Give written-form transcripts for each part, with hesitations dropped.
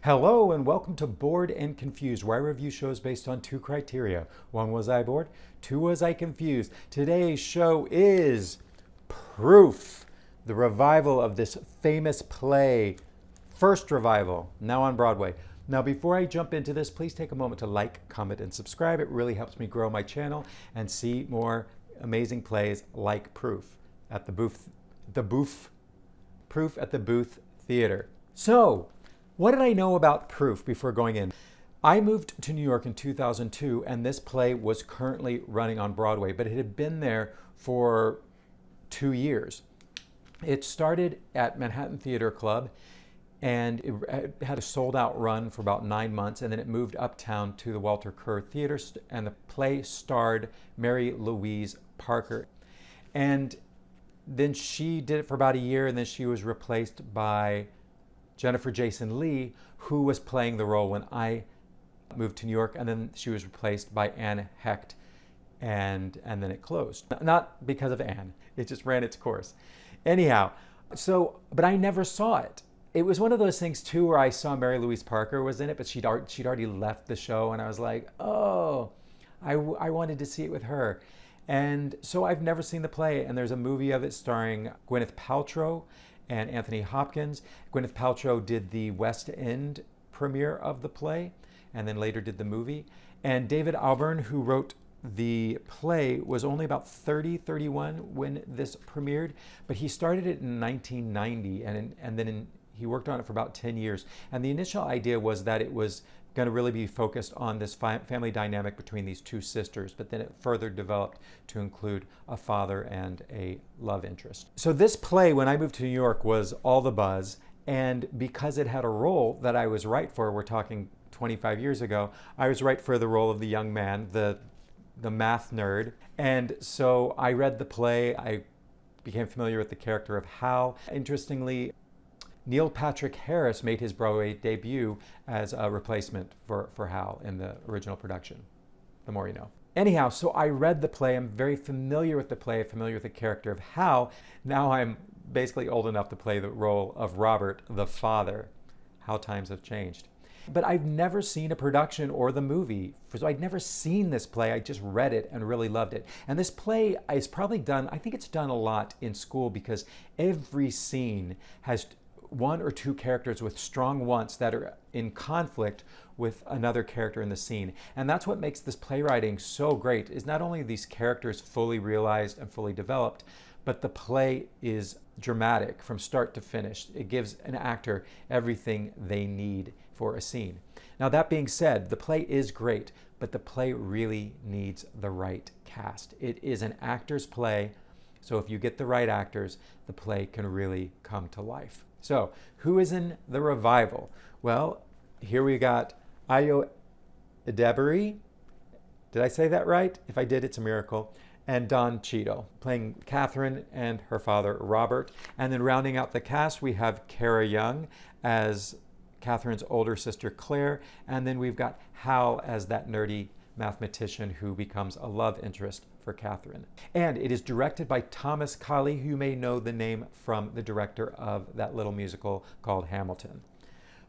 Hello and welcome to Bored and Confused, where I review shows based on two criteria. One, was I bored? Two, was I confused? Today's show is Proof, the revival of this famous play, first revival, now on Broadway. Now, before I jump into this, please take a moment to like, comment, and subscribe. It really helps me grow my channel and see more amazing plays like Proof at Proof at the Booth Theater. So, what did I know about Proof before going in? I moved to New York in 2002, and this play was currently running on Broadway, but it had been there for 2 years. It started at Manhattan Theater Club, and it had a sold-out run for about 9 months, and then it moved uptown to the Walter Kerr Theater, and the play starred Mary Louise Parker. And then she did it for about a year, and then she was replaced by Jennifer Jason Leigh, who was playing the role when I moved to New York, and then she was replaced by Anne Hecht, and then it closed. Not because of Anne, it just ran its course. Anyhow, but I never saw it. It was one of those things too where I saw Mary Louise Parker was in it, but she'd already left the show, and I was like, oh, I wanted to see it with her. And so I've never seen the play, and there's a movie of it starring Gwyneth Paltrow and Anthony Hopkins. Gwyneth Paltrow did the West End premiere of the play and then later did the movie. And David Albarn, who wrote the play, was only about 31 when this premiered, but he started it in 1990 and then he worked on it for about 10 years. And the initial idea was that it was going to really be focused on this family dynamic between these two sisters, but then it further developed to include a father and a love interest. So this play, when I moved to New York, was all the buzz, and because it had a role that I was right for, we're talking 25 years ago, I was right for the role of the young man, the math nerd. And so I read the play, I became familiar with the character of Hal. Interestingly, Neil Patrick Harris made his Broadway debut as a replacement for Hal in the original production. The more you know. Anyhow, so I read the play. I'm very familiar with the play, familiar with the character of Hal. Now I'm basically old enough to play the role of Robert, the father. How times have changed. But I've never seen a production or the movie. So I'd never seen this play. I just read it and really loved it. And this play is probably done, I think it's done a lot in school because every scene has one or two characters with strong wants that are in conflict with another character in the scene. And that's what makes this playwriting so great, is not only are these characters fully realized and fully developed, but the play is dramatic from start to finish. It gives an actor everything they need for a scene. Now, that being said, the play is great, but the play really needs the right cast. It is an actor's play, so if you get the right actors, the play can really come to life. So, who is in the revival? Well, here we got Ayo Edebiri. Did I say that right? If I did, it's a miracle. And Don Cheadle, playing Catherine and her father, Robert. And then rounding out the cast, we have Kara Young as Catherine's older sister, Claire. And then we've got Hal as that nerdy mathematician who becomes a love interest for Catherine. And it is directed by Thomas Kail, who you may know the name from the director of that little musical called Hamilton.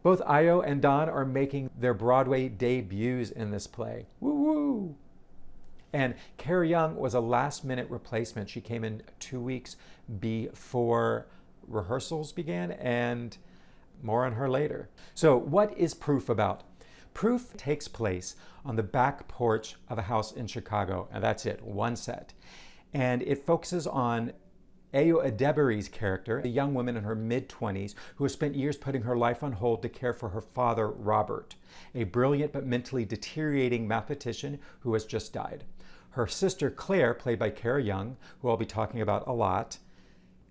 Both Ayo and Don are making their Broadway debuts in this play. Woo woo! And Kara Young was a last-minute replacement. She came in 2 weeks before rehearsals began, and more on her later. So what is Proof about? Proof takes place on the back porch of a house in Chicago, and that's it, one set. And it focuses on Ayo Edebiri's character, a young woman in her mid-20s who has spent years putting her life on hold to care for her father, Robert, a brilliant but mentally deteriorating mathematician who has just died. Her sister, Claire, played by Kara Young, who I'll be talking about a lot,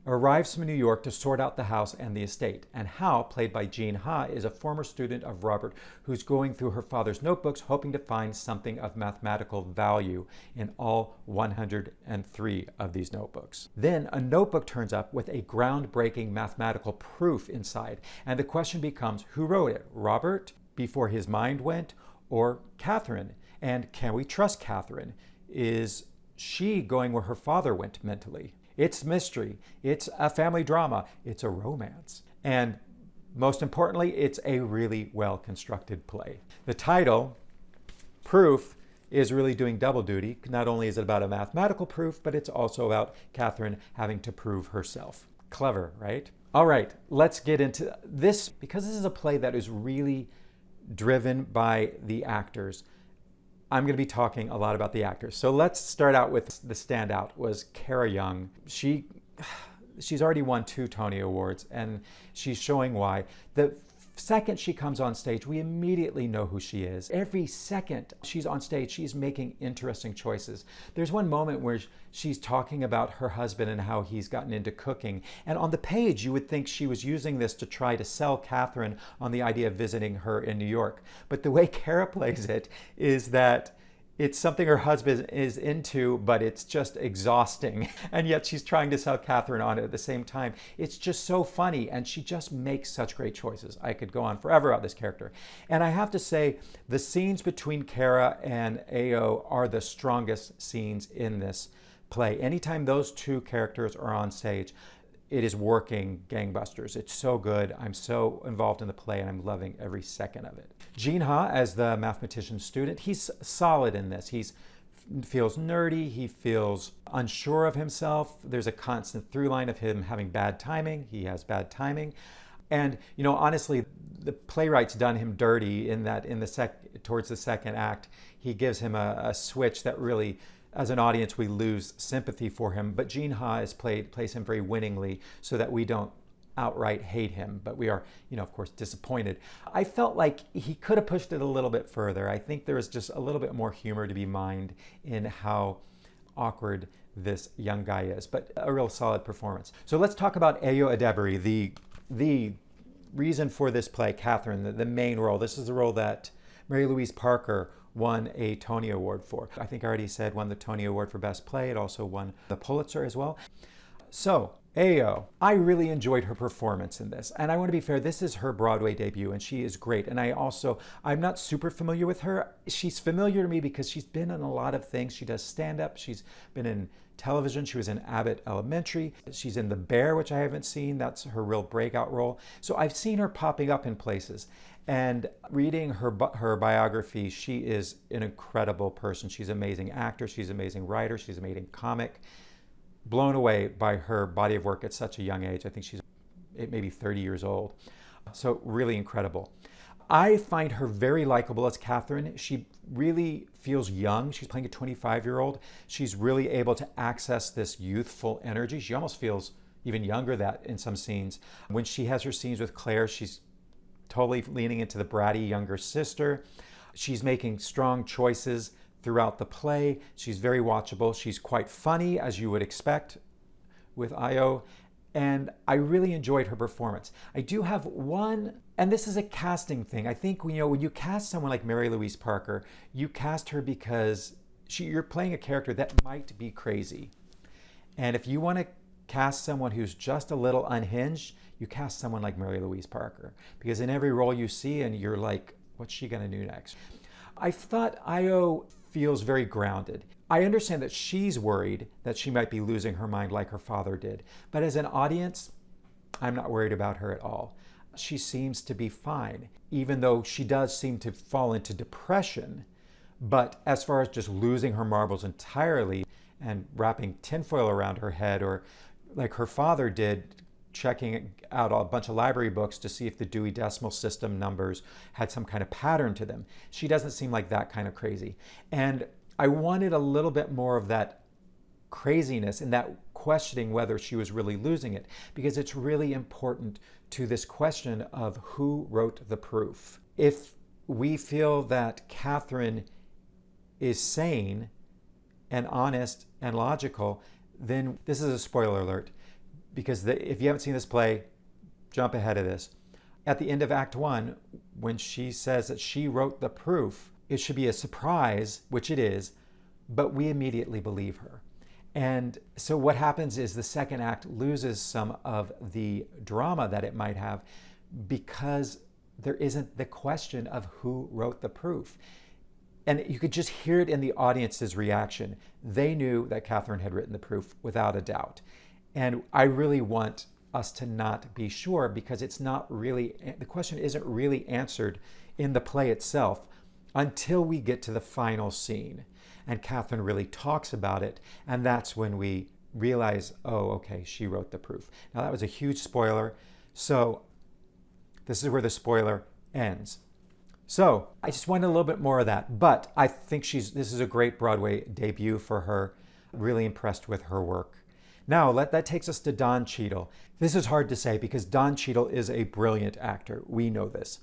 arrives from New York to sort out the house and the estate. And Hal, played by Jean Ha, is a former student of Robert who's going through her father's notebooks hoping to find something of mathematical value in all 103 of these notebooks. Then a notebook turns up with a groundbreaking mathematical proof inside. And the question becomes, who wrote it? Robert, before his mind went, or Catherine? And can we trust Catherine? Is she going where her father went mentally? It's mystery. It's a family drama. It's a romance. And Most importantly, it's a really well-constructed play. The title, Proof, is really doing double duty. Not only is it about a mathematical proof, but it's also about Catherine having to prove herself. Clever, right? All right, let's get into this. Because this is a play that is really driven by the actors, I'm going to be talking a lot about the actors. So let's start out with the standout was Kara Young. She's already won 2 Tony Awards, and she's showing why. The second she comes on stage, we immediately know who she is. Every second she's on stage, she's making interesting choices. There's one moment where she's talking about her husband and how he's gotten into cooking. And on the page, you would think she was using this to try to sell Catherine on the idea of visiting her in New York. But the way Kara plays it is that it's something her husband is into, but it's just exhausting. And yet she's trying to sell Catherine on it at the same time. It's just so funny, and she just makes such great choices. I could go on forever about this character. And I have to say, the scenes between Kara and Ayo are the strongest scenes in this play. Anytime those 2 characters are on stage, it is working gangbusters. It's so good. I'm so involved in the play, and I'm loving every second of it. Jin Ha, as the mathematician student, he's solid in this. He feels nerdy. He feels unsure of himself. There's a constant through line of him having bad timing. He has bad timing. And, honestly, the playwright's done him dirty in that towards the second act, he gives him a switch that really, as an audience, we lose sympathy for him. But Jin Ha plays him very winningly so that we don't outright hate him, but we are, of course, disappointed. I felt like he could have pushed it a little bit further. I think there is just a little bit more humor to be mined in how awkward this young guy is, but a real solid performance. So let's talk about Ayo Edebiri, the reason for this play, Catherine, the main role. This is the role that Mary Louise Parker won a Tony Award for. I think I already said won the Tony Award for Best Play. It also won the Pulitzer as well. So, Ayo, I really enjoyed her performance in this. And I want to be fair, this is her Broadway debut, and she is great. And I'm not super familiar with her. She's familiar to me because she's been in a lot of things. She does stand-up. She's been in television. She was in Abbott Elementary. She's in The Bear, which I haven't seen. That's her real breakout role. So I've seen her popping up in places. And reading her biography, she is an incredible person. She's an amazing actor. She's an amazing writer. She's an amazing comic. Blown away by her body of work at such a young age. I think she's maybe 30 years old. So really incredible. I find her very likable as Catherine. She really feels young. She's playing a 25-year-old. She's really able to access this youthful energy. She almost feels even younger that in some scenes. When she has her scenes with Claire, she's totally leaning into the bratty younger sister. She's making strong choices throughout the play. She's very watchable. She's quite funny, as you would expect with Ayo. And I really enjoyed her performance. I do have one, and this is a casting thing. I think when you cast someone like Mary Louise Parker, you cast her because you're playing a character that might be crazy. And if you want to cast someone who's just a little unhinged, you cast someone like Mary Louise Parker. Because in every role you see, and you're like, what's she going to do next? I thought Ayo feels very grounded. I understand that she's worried that she might be losing her mind like her father did. But as an audience, I'm not worried about her at all. She seems to be fine, even though she does seem to fall into depression. But as far as just losing her marbles entirely and wrapping tinfoil around her head, or like her father did, checking out a bunch of library books to see if the Dewey Decimal System numbers had some kind of pattern to them. She doesn't seem like that kind of crazy. And I wanted a little bit more of that craziness and that questioning whether she was really losing it, because it's really important to this question of who wrote the proof. If we feel that Catherine is sane and honest and logical, then this is a spoiler alert. Because if you haven't seen this play, jump ahead of this. At the end of Act 1, when she says that she wrote the proof, it should be a surprise, which it is, but we immediately believe her. And so what happens is the second act loses some of the drama that it might have because there isn't the question of who wrote the proof. And you could just hear it in the audience's reaction. They knew that Catherine had written the proof without a doubt. And I really want us to not be sure because it's not really, the question isn't really answered in the play itself until we get to the final scene. And Catherine really talks about it, and that's when we realize, oh, okay, she wrote the proof. Now that was a huge spoiler, so this is where the spoiler ends. So I just wanted a little bit more of that, but I think this is a great Broadway debut for her. Really impressed with her work. Now that takes us to Don Cheadle. This is hard to say because Don Cheadle is a brilliant actor. We know this.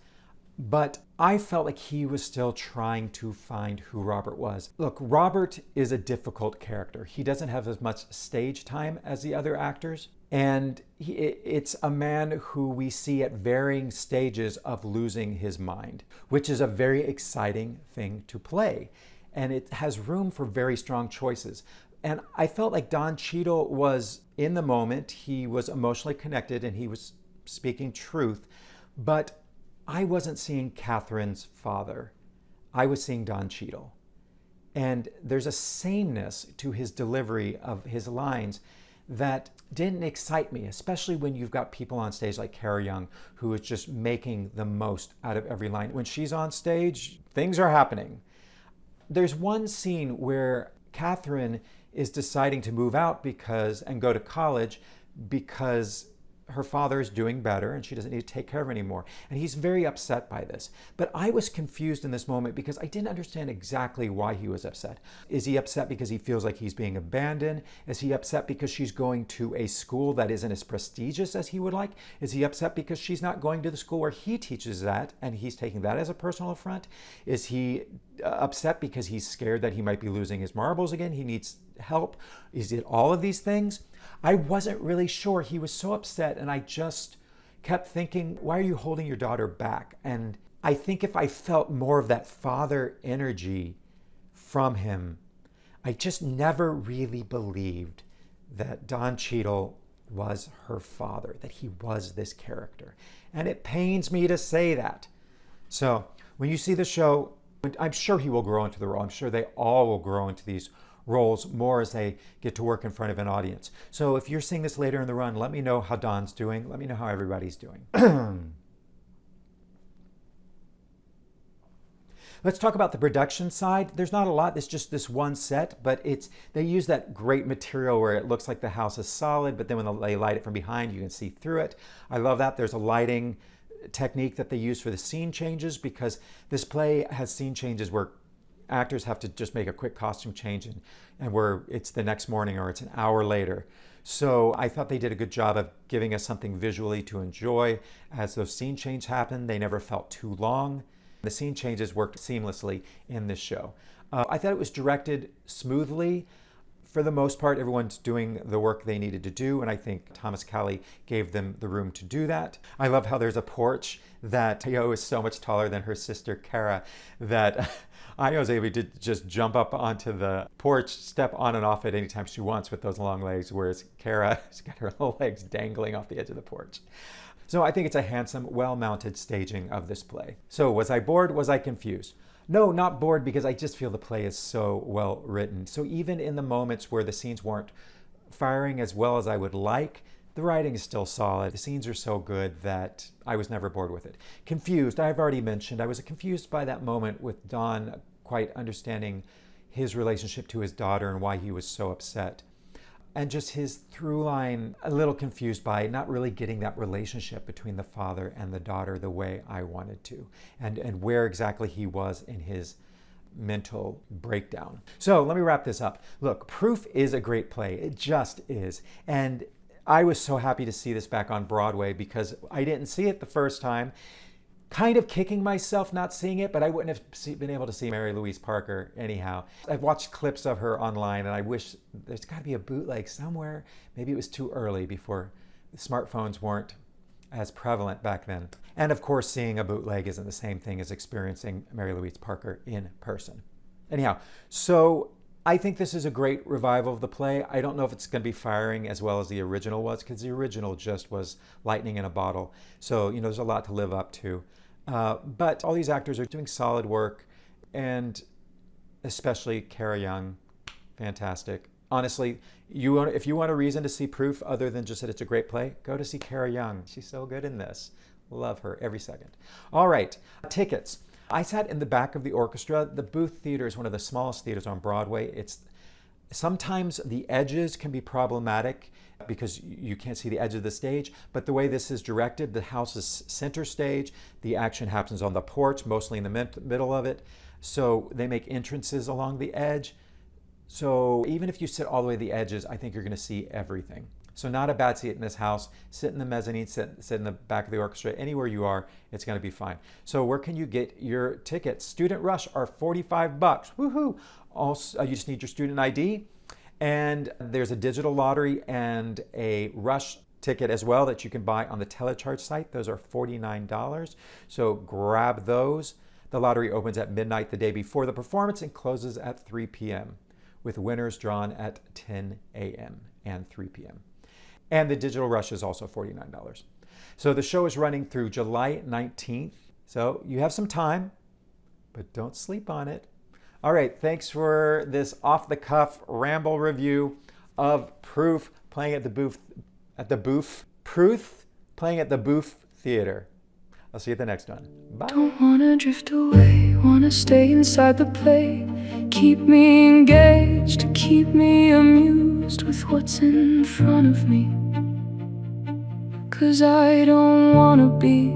But I felt like he was still trying to find who Robert was. Look, Robert is a difficult character. He doesn't have as much stage time as the other actors. And it's a man who we see at varying stages of losing his mind, which is a very exciting thing to play. And it has room for very strong choices. And I felt like Don Cheadle was in the moment. He was emotionally connected and he was speaking truth. But I wasn't seeing Catherine's father. I was seeing Don Cheadle. And there's a sameness to his delivery of his lines that didn't excite me, especially when you've got people on stage like Kara Young, who is just making the most out of every line. When she's on stage, things are happening. There's one scene where Catherine is deciding to move out and go to college because her father is doing better and she doesn't need to take care of him anymore. And he's very upset by this. But I was confused in this moment because I didn't understand exactly why he was upset. Is he upset because he feels like he's being abandoned? Is he upset because she's going to a school that isn't as prestigious as he would like? Is he upset because she's not going to the school where he teaches that and he's taking that as a personal affront? Is he upset because he's scared that he might be losing his marbles again? He needs help? Is it all of these things? I wasn't really sure. He was so upset and I just kept thinking, why are you holding your daughter back? And I think if I felt more of that father energy from him, I just never really believed that Don Cheadle was her father, that he was this character. And it pains me to say that. So when you see the show, I'm sure he will grow into the role. I'm sure they all will grow into these roles more as they get to work in front of an audience. So if you're seeing this later in the run, let me know how Don's doing. Let me know how everybody's doing. Let's talk about the production side. There's not a lot. It's just this one set, but they use that great material where it looks like the house is solid, but then when they light it from behind, you can see through it. I love that. There's a lighting technique that they use for the scene changes because this play has scene changes where actors have to just make a quick costume change and where it's the next morning or it's an hour later. So I thought they did a good job of giving us something visually to enjoy as those scene changes happened. They never felt too long. The scene changes worked seamlessly in this show. I thought it was directed smoothly. For the most part, everyone's doing the work they needed to do, and I think Thomas Cowley gave them the room to do that. I love how there's a porch that Ayo is so much taller than her sister Kara that Ayo is able to just jump up onto the porch, step on and off it anytime she wants with those long legs, whereas Kara's got her little legs dangling off the edge of the porch. So I think it's a handsome, well-mounted staging of this play. So was I bored? Was I confused? No, not bored, because I just feel the play is so well written. So even in the moments where the scenes weren't firing as well as I would like, the writing is still solid. The scenes are so good that I was never bored with it. Confused, I've already mentioned. I was confused by that moment with Don quite understanding his relationship to his daughter and why he was so upset. And just his through line, a little confused by not really getting that relationship between the father and the daughter the way I wanted to, and where exactly he was in his mental breakdown. So let me wrap this up. Look, Proof is a great play. It just is. And I was so happy to see this back on Broadway because I didn't see it the first time. Kind of kicking myself not seeing it, but I wouldn't have been able to see Mary Louise Parker anyhow. I've watched clips of her online and I wish there's got to be a bootleg somewhere. Maybe it was too early before smartphones weren't as prevalent back then. And of course, seeing a bootleg isn't the same thing as experiencing Mary Louise Parker in person. Anyhow, so I think this is a great revival of the play. I don't know if it's going to be firing as well as the original was, because the original just was lightning in a bottle. So, there's a lot to live up to. But all these actors are doing solid work, and especially Kara Young, fantastic. honestly, if you want a reason to see Proof other than just that it's a great play, go to see Kara Young. She's so good in this. Love her every second. All right, tickets. I sat in the back of the orchestra. The Booth Theater is one of the smallest theaters on Broadway. Sometimes the edges can be problematic because you can't see the edge of the stage, but the way this is directed, the house is center stage. The action happens on the porch, mostly in the middle of it. So they make entrances along the edge. So even if you sit all the way to the edges, I think you're going to see everything. So not a bad seat in this house. Sit in the mezzanine, sit in the back of the orchestra. Anywhere you are, it's going to be fine. So where can you get your tickets? Student Rush are $45. Woohoo! Also, you just need your student ID. And there's a digital lottery and a Rush ticket as well that you can buy on the telecharge site. Those are $49. So grab those. The lottery opens at midnight the day before the performance and closes at 3 p.m. with winners drawn at 10 a.m. and 3 p.m. And the digital Rush is also $49. So the show is running through July 19th. So you have some time, but don't sleep on it. All right, thanks for this off-the-cuff ramble review of Proof playing at the Booth Theater. I'll see you at the next one. Bye. Don't wanna drift away, wanna stay inside the play. Keep me engaged, keep me amused with what's in front of me. 'Cause I don't wanna be